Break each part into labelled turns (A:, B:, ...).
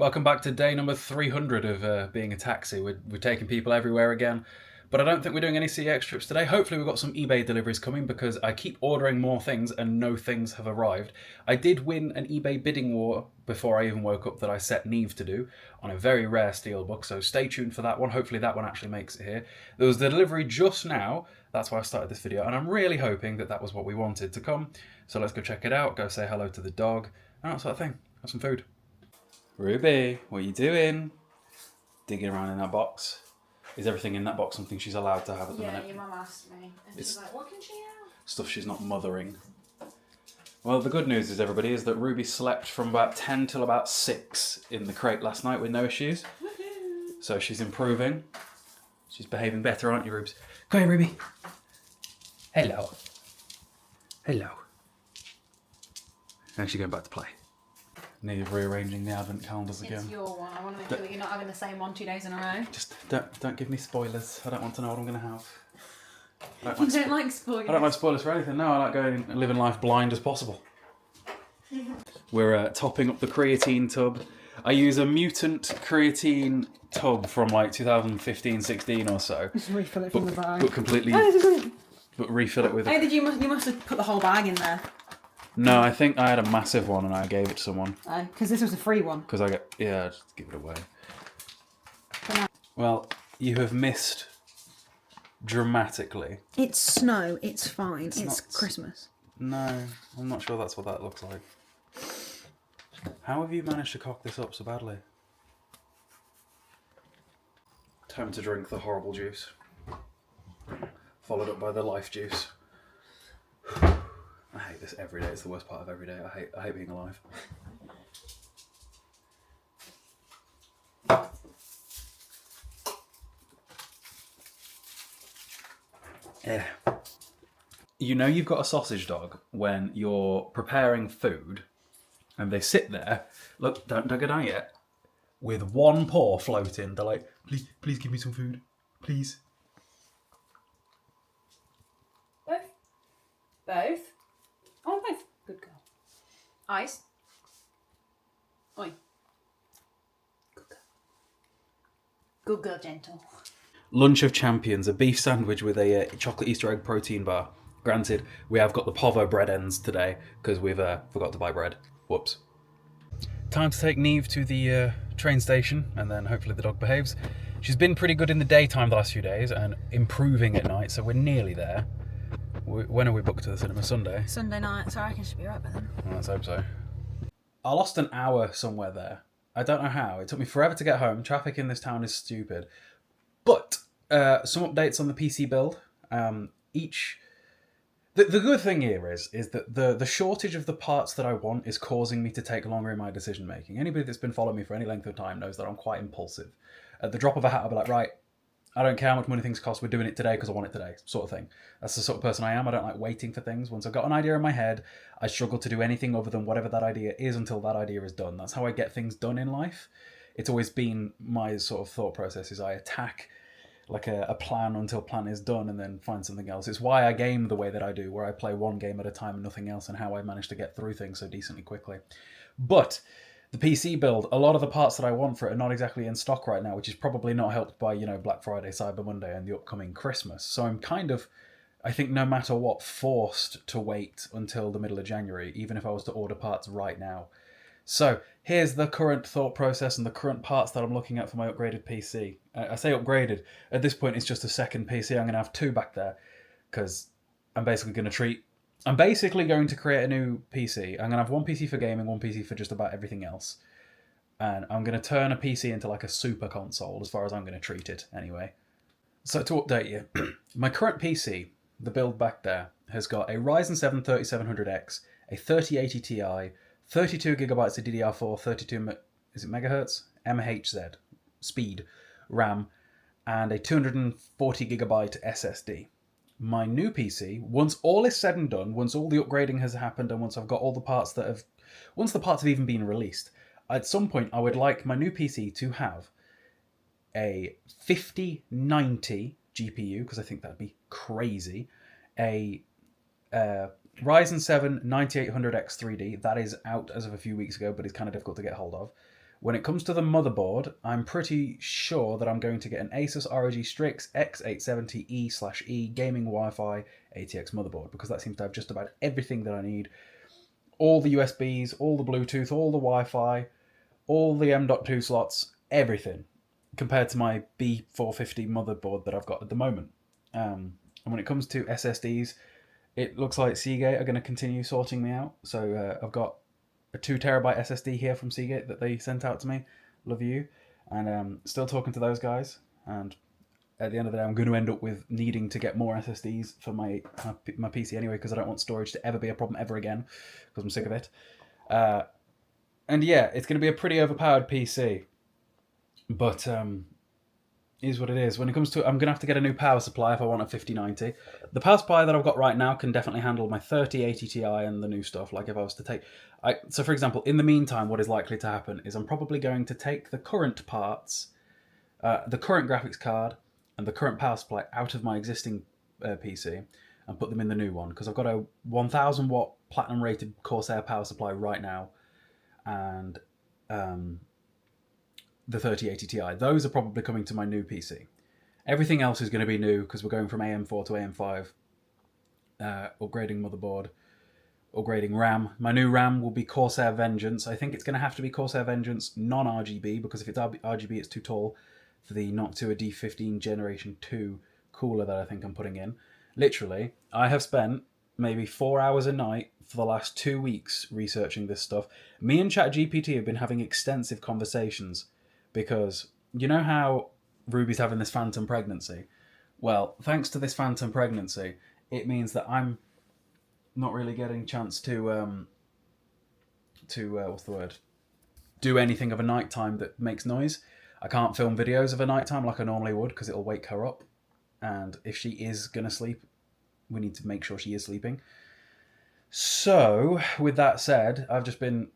A: Welcome back to day number 300 of being a taxi. We're taking people everywhere again, but I don't think we're doing any CX trips today. Hopefully we've got some eBay deliveries coming because I keep ordering more things and no things have arrived. I did win an eBay bidding war before I even woke up that I set Neve to do on a very rare steelbook, so stay tuned for that one. Hopefully that one actually makes it here. There was the delivery just now, that's why I started this video, and I'm really hoping that that was what we wanted to come. So let's go check it out, go say hello to the dog, and that sort of thing. Have some food. Ruby, what are you doing? Digging around in that box. Is everything in that box something she's allowed to have at the minute?
B: Yeah, your mum asked me. And she's like, what can she have?
A: Stuff she's not mothering. Well, the good news is, everybody, is that Ruby slept from about 10 till about 6 in the crate last night with no issues.
B: Woohoo!
A: So she's improving. She's behaving better, aren't you, Rubes? Come here, Ruby. Hello. Hello. And she's going back to play. Need rearranging the advent calendars again.
B: It's your one. I want to make sure that you're not having the same one 2 days in a row.
A: Just don't give me spoilers. I don't want to know what I'm going to have.
B: You don't like spoilers?
A: I don't like spoilers for anything. No, I like going and living life blind as possible. We're topping up the creatine tub. I use a mutant creatine tub from like 2015-16 or so.
B: Just refill it from the bag.
A: But completely. But refill it with.
B: Oh, you must have put the whole bag in there.
A: No, I think I had a massive one and I gave it to someone.
B: Oh, because this was a free one.
A: Because I just give it away. Well, you have missed dramatically.
B: It's snow. It's fine. It's
A: not...
B: Christmas.
A: No, I'm not sure that's what that looks like. How have you managed to cock this up so badly? Time to drink the horrible juice. Followed up by the life juice. I hate this every day. It's the worst part of every day. I hate being alive. Yeah. You know you've got a sausage dog when you're preparing food and they sit there, look, don't go down yet, with one paw floating. They're like, please give me some food. Please.
B: Both? Oh, both. Good girl. Eyes. Oi. Good girl. Good girl, gentle.
A: Lunch of Champions, a beef sandwich with a chocolate Easter egg protein bar. Granted, we have got the Povo bread ends today because we've forgot to buy bread. Whoops. Time to take Neve to the train station and then hopefully the dog behaves. She's been pretty good in the daytime the last few days and improving at night, so we're nearly there. When are we booked to the cinema? Sunday?
B: Sunday night, so I reckon she'll be right by then.
A: Well, let's hope so. I lost an hour somewhere there. I don't know how. It took me forever to get home. Traffic in this town is stupid. But some updates on the PC build. The good thing here is that the shortage of the parts that I want is causing me to take longer in my decision making. Anybody that's been following me for any length of time knows that I'm quite impulsive. At the drop of a hat, I'll be like, right, I don't care how much money things cost, we're doing it today because I want it today, sort of thing. That's the sort of person I am. I don't like waiting for things. Once I've got an idea in my head, I struggle to do anything other than whatever that idea is until that idea is done. That's how I get things done in life. It's always been my sort of thought process is I attack like a plan until plan is done and then find something else. It's why I game the way that I do, where I play one game at a time and nothing else, and how I manage to get through things so decently quickly. But the PC build, a lot of the parts that I want for it are not exactly in stock right now, which is probably not helped by, Black Friday, Cyber Monday, and the upcoming Christmas. So I'm kind of, I think no matter what, forced to wait until the middle of January, even if I was to order parts right now. So here's the current thought process and the current parts that I'm looking at for my upgraded PC. I say upgraded. At this point, it's just a second PC. I'm going to have 2 back there because I'm basically going to create a new PC. I'm going to have one PC for gaming, one PC for just about everything else. And I'm going to turn a PC into like a super console as far as I'm going to treat it anyway. So to update you, my current PC, the build back there, has got a Ryzen 7 3700X, a 3080 Ti, 32GB of DDR4, 32 megahertz? MHz speed RAM, and a 240GB SSD. My new PC, once all is said and done, once all the upgrading has happened, and once I've got all the parts once the parts have even been released, at some point I would like my new PC to have a 5090 GPU, because I think that'd be crazy, a Ryzen 7 9800X 3D, that is out as of a few weeks ago, but it's kind of difficult to get hold of, When it comes to the motherboard, I'm pretty sure that I'm going to get an Asus ROG Strix X870E/E gaming Wi-Fi ATX motherboard, because that seems to have just about everything that I need. All the USBs, all the Bluetooth, all the Wi-Fi, all the M.2 slots, everything, compared to my B450 motherboard that I've got at the moment. And when it comes to SSDs, it looks like Seagate are going to continue sorting me out. So I've got a 2 terabyte SSD here from Seagate that they sent out to me. Love you. And still talking to those guys. And at the end of the day, I'm going to end up with needing to get more SSDs for my PC anyway, because I don't want storage to ever be a problem ever again, because I'm sick of it. And yeah, it's going to be a pretty overpowered PC. But is what it is. When it comes to it, I'm going to have to get a new power supply if I want a 5090. The power supply that I've got right now can definitely handle my 3080 Ti and the new stuff. Like if I was to take... So for example, in the meantime, what is likely to happen is I'm probably going to take the current parts, the current graphics card, and the current power supply out of my existing PC and put them in the new one. Because I've got a 1000 watt platinum rated Corsair power supply right now. And... the 3080 Ti. Those are probably coming to my new PC. Everything else is going to be new because we're going from AM4 to AM5. Upgrading motherboard, upgrading RAM. My new RAM will be Corsair Vengeance. I think it's going to have to be Corsair Vengeance non-RGB, because if it's RGB it's too tall for the Noctua D15 Generation 2 cooler that I think I'm putting in. Literally, I have spent maybe 4 hours a night for the last 2 weeks researching this stuff. Me and ChatGPT have been having extensive conversations, because you know how Ruby's having this phantom pregnancy? Well, thanks to this phantom pregnancy, it means that I'm not really getting a chance to what's the word? Do anything of a nighttime that makes noise. I can't film videos of a nighttime like I normally would, because it'll wake her up. And if she is going to sleep, we need to make sure she is sleeping. So, with that said, I've just been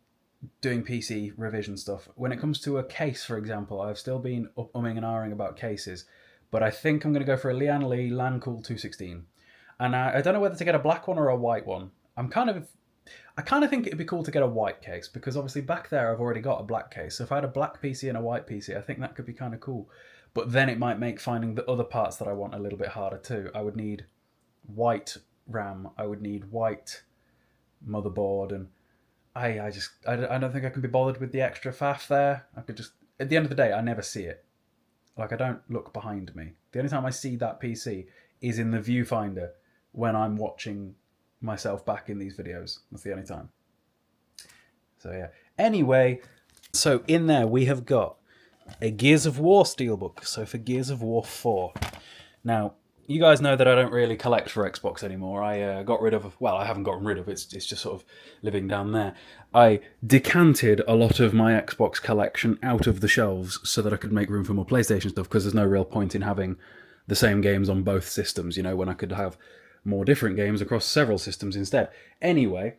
A: doing PC revision stuff. When it comes to a case, for example, I've still been umming and ahhing about cases, but I think I'm going to go for a Lian Li Lancool 216. And I don't know whether to get a black one or a white one. I kind of think it'd be cool to get a white case, because obviously back there I've already got a black case. So if I had a black PC and a white PC, I think that could be kind of cool. But then it might make finding the other parts that I want a little bit harder too. I would need white RAM, I would need white motherboard, and I don't think I can be bothered with the extra faff there. I could just, at the end of the day, I never see it. Like, I don't look behind me. The only time I see that PC is in the viewfinder when I'm watching myself back in these videos. That's the only time. So yeah. Anyway, so in there we have got a Gears of War steelbook. So for Gears of War 4. Now, you guys know that I don't really collect for Xbox anymore. I got rid of... Well, I haven't gotten rid of it. It's just sort of living down there. I decanted a lot of my Xbox collection out of the shelves so that I could make room for more PlayStation stuff, because there's no real point in having the same games on both systems, you know, when I could have more different games across several systems instead. Anyway,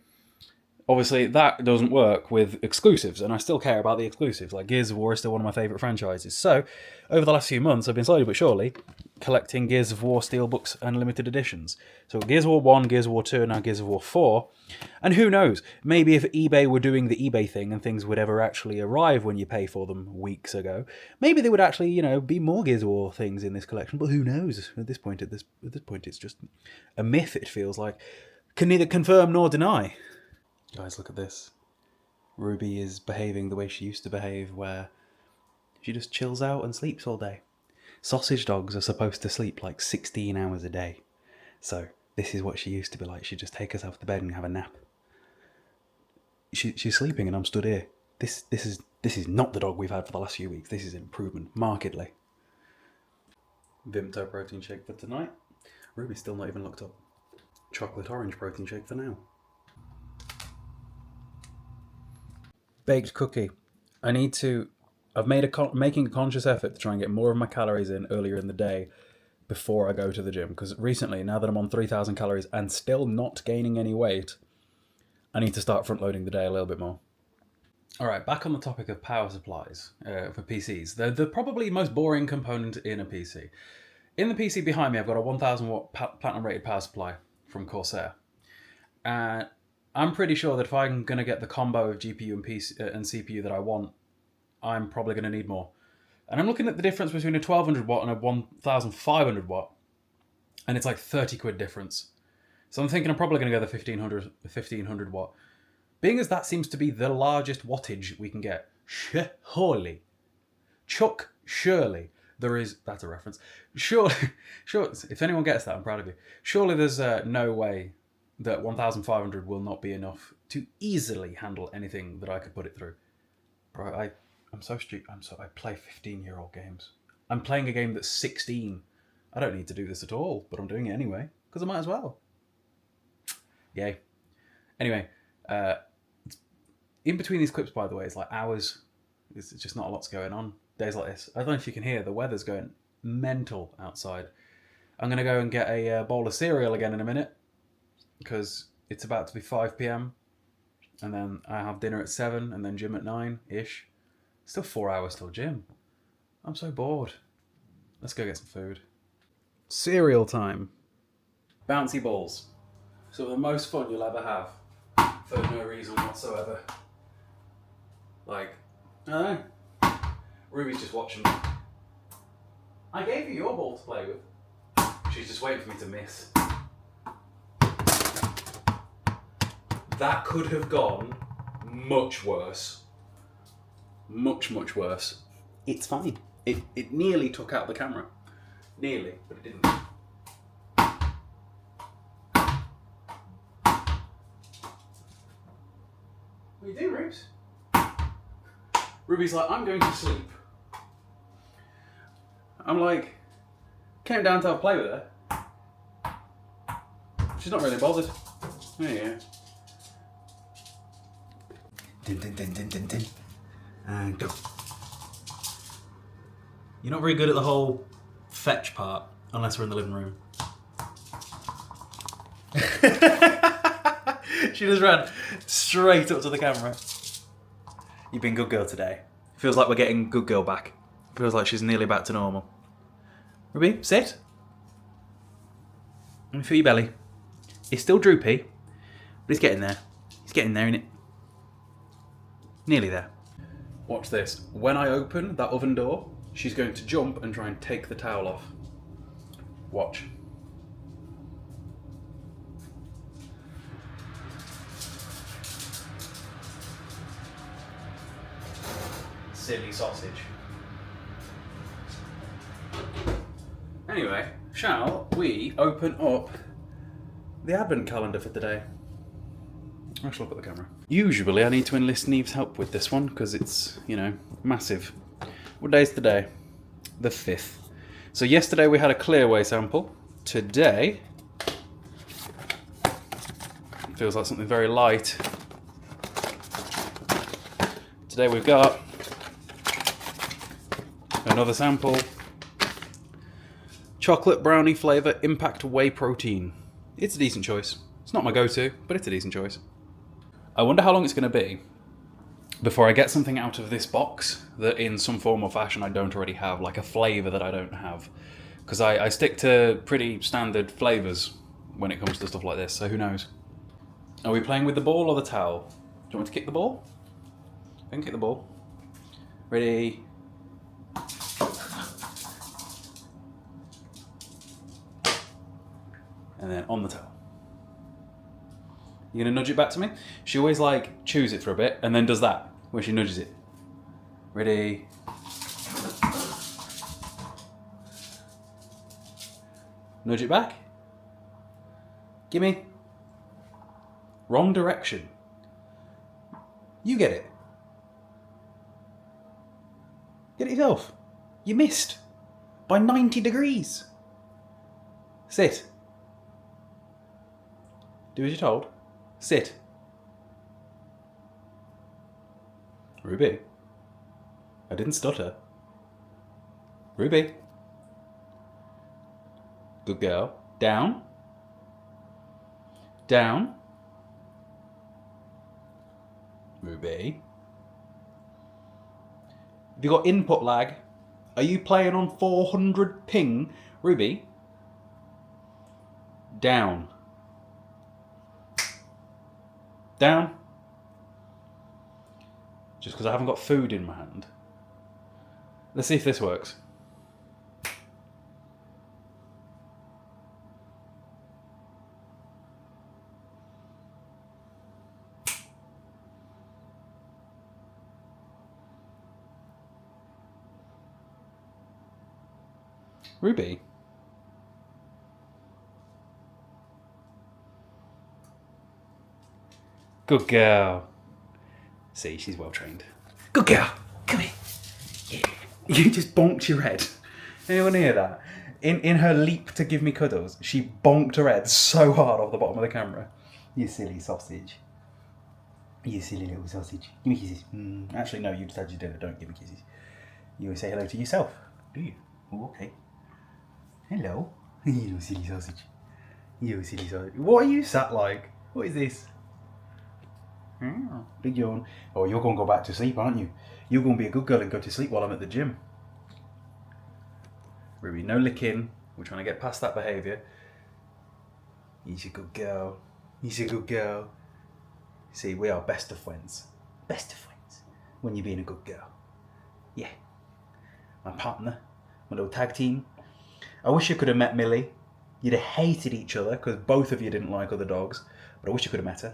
A: obviously that doesn't work with exclusives, and I still care about the exclusives. Like, Gears of War is still one of my favourite franchises. So, over the last few months, I've been slowly but surely collecting Gears of War steelbooks and limited editions. So Gears of War 1, Gears of War 2, and now Gears of War 4. And who knows, maybe if eBay were doing the eBay thing and things would ever actually arrive when you pay for them weeks ago, maybe there would actually, you know, be more Gears of War things in this collection. But who knows? At this point, it's just a myth, it feels like. Can neither confirm nor deny. Guys, look at this. Ruby is behaving the way she used to behave, where she just chills out and sleeps all day. Sausage dogs are supposed to sleep like 16 hours a day. So this is what she used to be like. She'd just take herself to bed and have a nap. She's sleeping and I'm stood here. This is not the dog we've had for the last few weeks. This is an improvement, markedly. Vimto protein shake for tonight. Ruby's still not even looked up. Chocolate orange protein shake for now. Baked cookie. I've making a conscious effort to try and get more of my calories in earlier in the day before I go to the gym. Because recently, now that I'm on 3,000 calories and still not gaining any weight, I need to start front-loading the day a little bit more. Alright, back on the topic of power supplies for PCs. They're the probably most boring component in a PC. In the PC behind me, I've got a 1000 watt platinum rated power supply from Corsair. I'm pretty sure that if I'm going to get the combo of GPU and CPU that I want I'm probably going to need more. And I'm looking at the difference between a 1200 watt and a 1500 watt, and it's like 30 quid difference. So I'm thinking I'm probably going to go the 1500 watt. Being as that seems to be the largest wattage we can get, surely, there is, that's a reference, sure, if anyone gets that, I'm proud of you. Surely there's no way that 1500 will not be enough to easily handle anything that I could put it through. Bro, I'm so stupid. I play 15-year-old games. I'm playing a game that's 16. I don't need to do this at all, but I'm doing it anyway, because I might as well. Yay. Anyway, in between these clips, by the way, it's like hours. It's just not a lot's going on. Days like this. I don't know if you can hear, the weather's going mental outside. I'm going to go and get a bowl of cereal again in a minute, because it's about to be 5 p.m. And then I have dinner at 7, and then gym at 9-ish. Still 4 hours till gym. I'm so bored. Let's go get some food. Cereal time. Bouncy balls. So the most fun you'll ever have. For no reason whatsoever. Like, I don't know. Ruby's just watching me. I gave you your ball to play with. She's just waiting for me to miss. That could have gone much worse. Much, much worse. It's fine. It nearly took out the camera. Nearly, but it didn't. What are you doing, Rubes? Ruby's like, I'm going to sleep. I'm like, came down to have a play with her. She's not really bothered. There you go. Din, din, din, din, din, din. And go. You're not very good at the whole fetch part, unless we're in the living room. She just ran straight up to the camera. You've been good girl today. Feels like we're getting good girl back. Feels like she's nearly back to normal. Ruby, sit. Let me feel your belly. It's still droopy, but it's getting there. It's getting there, innit? Nearly there. Watch this. When I open that oven door, she's going to jump and try and take the towel off. Watch. Silly sausage. Anyway, shall we open up the advent calendar for today? I shall look at the camera. Usually I need to enlist Neve's help with this one because it's, massive. What day is today? The 5th. So yesterday we had a clearway sample. Today feels like something very light. Today we've got another sample. Chocolate brownie flavour impact whey protein. It's a decent choice. It's not my go-to, but it's a decent choice. I wonder how long it's going to be before I get something out of this box that in some form or fashion I don't already have, like a flavour that I don't have. Because I stick to pretty standard flavours when it comes to stuff like this, so who knows. Are we playing with the ball or the towel? Do you want me to kick the ball? I can kick the ball. Ready? And then on the towel. You gonna nudge it back to me? She always chews it for a bit and then does that, where she nudges it. Ready? Nudge it back. Gimme. Wrong direction. You get it. Get it yourself. You missed. By 90 degrees. Sit. Do as you're told. Sit. Ruby. I didn't stutter. Ruby. Good girl. Down. Down. Ruby. Have you got input lag? Are you playing on 400 ping? Ruby. Down. Down. Just because I haven't got food in my hand Let's see if this works. Ruby. Good girl. See, she's well trained. Good girl. Come here. Yeah. You just bonked your head. Anyone hear that? In her leap to give me cuddles, she bonked her head so hard off the bottom of the camera. You silly sausage. You silly little sausage. Give me kisses. Actually, no, you just had your dinner. Don't give me kisses. You always say hello to yourself, do you? Oh, okay. Hello. You little silly sausage. You silly sausage. What are you sat like? What is this? Big yawn. Oh, you're going to go back to sleep, aren't you? You're going to be a good girl and go to sleep while I'm at the gym. Ruby, no licking. We're trying to get past that behaviour. He's a good girl. He's a good girl. See, we are best of friends. Best of friends. When you're being a good girl. Yeah. My partner. My little tag team. I wish you could have met Millie. You'd have hated each other because both of you didn't like other dogs. But I wish you could have met her.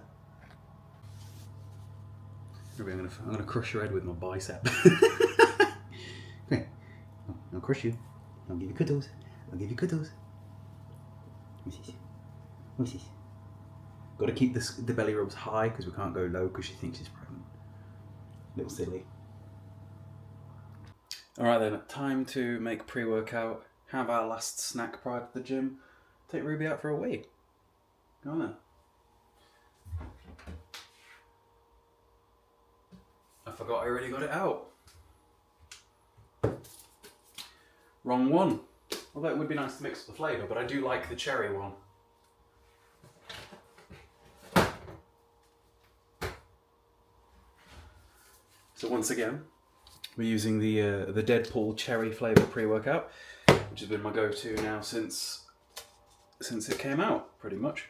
A: Ruby, I'm gonna crush your head with my bicep. Come here. I'll crush you. I'll give you cuddles. I'll give you cuddles. What's this? What's this? Got to keep the belly rubs high because we can't go low because she thinks she's pregnant. Little silly. Alright then, time to make pre-workout, have our last snack prior to the gym, take Ruby out for a wee. Go on then. I forgot I already got it out. Wrong one. Although it would be nice to mix up the flavour, but I do like the cherry one. So once again, we're using the Deadpool cherry flavour pre-workout, which has been my go-to now since it came out, pretty much.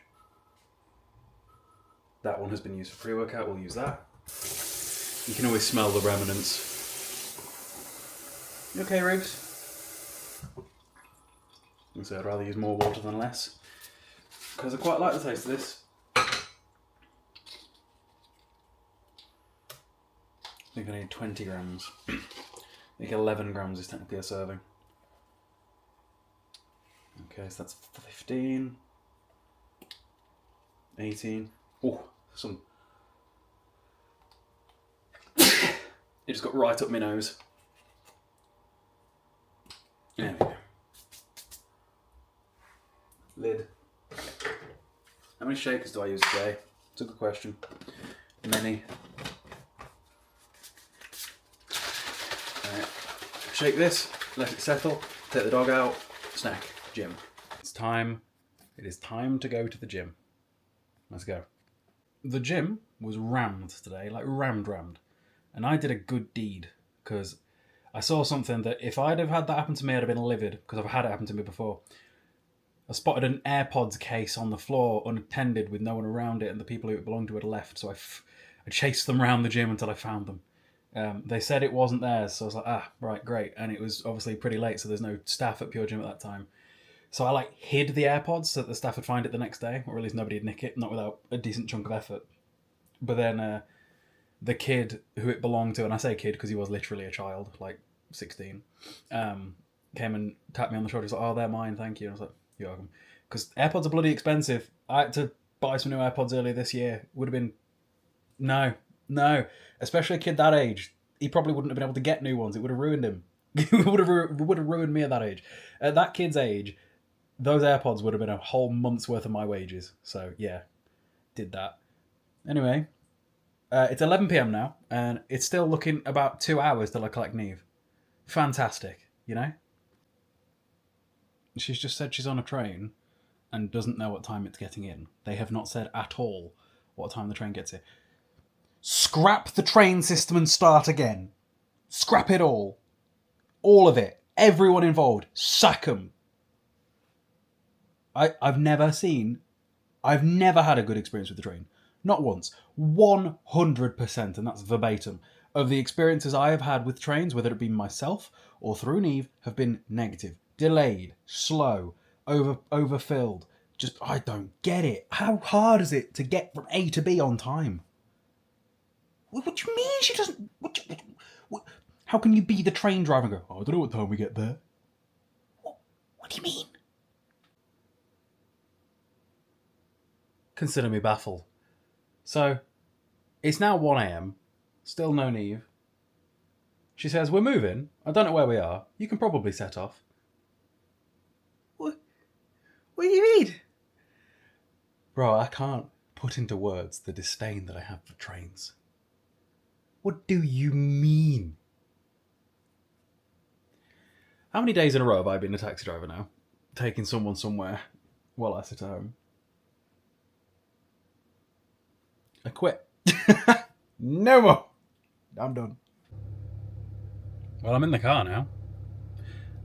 A: That one has been used for pre-workout, we'll use that. You can always smell the remnants. You okay, Rubes? So I'd rather use more water than less, because I quite like the taste of this. I think I need 20 grams. I think 11 grams is technically a serving. Okay, so that's 15, 18. Oh, some. It just got right up my nose. There we go. Lid. How many shakers do I use today? It's a good question. Many. Alright. Shake this, let it settle, take the dog out, snack, gym. It's time. It is time to go to the gym. Let's go. The gym was rammed today, like rammed. And I did a good deed, because I saw something that if I'd have had that happen to me, I'd have been livid, because I've had it happen to me before. I spotted an AirPods case on the floor, unattended, with no one around it, and the people who it belonged to had left, so I chased them around the gym until I found them. They said it wasn't theirs, so I was like, right, great. And it was obviously pretty late, so there's no staff at Pure Gym at that time. So I hid the AirPods so that the staff would find it the next day, or at least nobody would nick it, not without a decent chunk of effort. But then the kid who it belonged to, and I say kid because he was literally a child, 16, came and tapped me on the shoulder. He's like, oh, they're mine, thank you. And I was like, you're welcome. Because AirPods are bloody expensive. I had to buy some new AirPods earlier this year. Would have been... No. Especially a kid that age. He probably wouldn't have been able to get new ones. It would have ruined him. It would have ruined me at that age. At that kid's age, those AirPods would have been a whole month's worth of my wages. So, yeah. Did that. Anyway, it's 11 PM now, and it's still looking about 2 hours till I collect Neve. Fantastic, you know? She's just said she's on a train and doesn't know what time it's getting in. They have not said at all what time the train gets here. Scrap the train system and start again. Scrap it all. All of it. Everyone involved. Sack 'em. I've never had a good experience with the train. Not once. 100%, and that's verbatim. of the experiences I have had with trains, whether it be myself or through Neve, have been negative. Delayed, slow, overfilled. Just, I don't get it. How hard is it to get from A to B on time? What do you mean she doesn't... how can you be the train driver and go, oh, I don't know what time we get there? What do you mean? Consider me baffled. So, it's now 1 a.m. Still no Neve. She says, we're moving. I don't know where we are. You can probably set off. What do you mean? Bro, I can't put into words the disdain that I have for trains. What do you mean? How many days in a row have I been a taxi driver now? Taking someone somewhere while I sit at home. I quit. No more. I'm done. Well, I'm in the car now.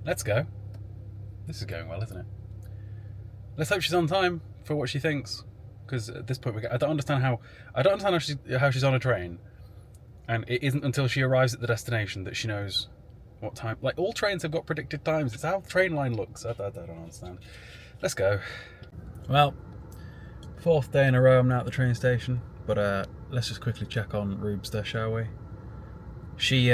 A: Let's go. This is going well, isn't it? Let's hope she's on time for what she thinks. Because at this point, I don't understand how she's on a train, and it isn't until she arrives at the destination that she knows what time. Like, all trains have got predicted times. It's how the train line looks. I don't understand. Let's go. Well, 4th day in a row I'm now at the train station. But let's just quickly check on Rubester, shall we? She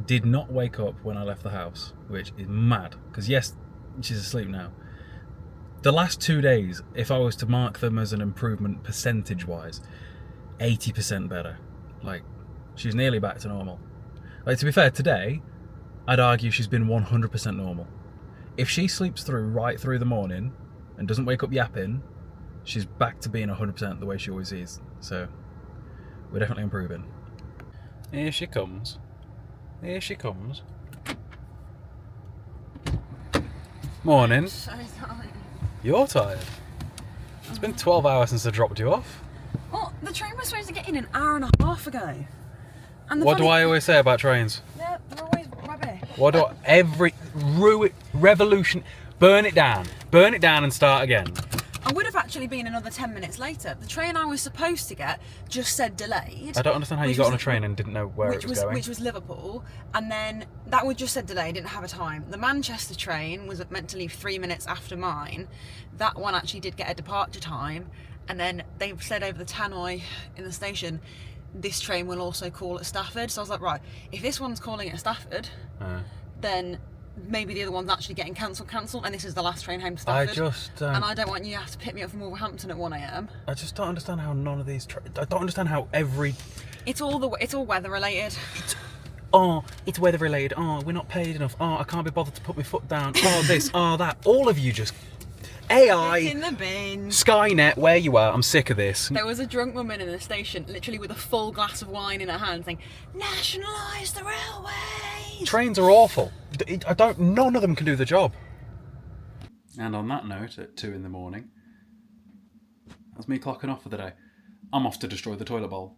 A: did not wake up when I left the house, which is mad. Because yes, she's asleep now. The last 2 days, if I was to mark them as an improvement percentage-wise, 80% better. Like, she's nearly back to normal. Like, to be fair, today, I'd argue she's been 100% normal. If she sleeps right through the morning and doesn't wake up yapping, she's back to being 100% the way she always is. So, we're definitely improving. Here she comes. Here she comes. Morning.
B: I'm so tired.
A: You're tired. It's been 12 hours since I dropped you off.
B: Well, the train was supposed to get in an hour and a half ago. And
A: What do I always say about trains?
B: Yeah, they're always rubbish.
A: What do revolution, burn it down and start again.
B: I would have actually been another 10 minutes later. The train I was supposed to get just said delayed.
A: I don't understand how you got on a train and didn't know where it was going.
B: Which was Liverpool, and then that would just said delayed, didn't have a time. The Manchester train was meant to leave 3 minutes after mine. That one actually did get a departure time, and then they said over the tannoy in the station, this train will also call at Stafford. So I was like, right, if this one's calling at Stafford, then maybe the other one's actually getting cancelled, and this is the last train home to Stafford. And I don't want you to have to pick me up from Wolverhampton at 1 a.m.
A: I just don't understand how none of these. I don't understand how every.
B: It's all weather related.
A: It's weather related. Oh, we're not paid enough. Oh, I can't be bothered to put my foot down. Oh, this. Oh, that. All of you just. AI.
B: It's in the bin.
A: Skynet, where you are? I'm sick of this.
B: There was a drunk woman in the station, literally with a full glass of wine in her hand, saying, "Nationalise the railways."
A: Trains are awful. None of them can do the job. And on that note, at 2 a.m, that's me clocking off for the day. I'm off to destroy the toilet bowl.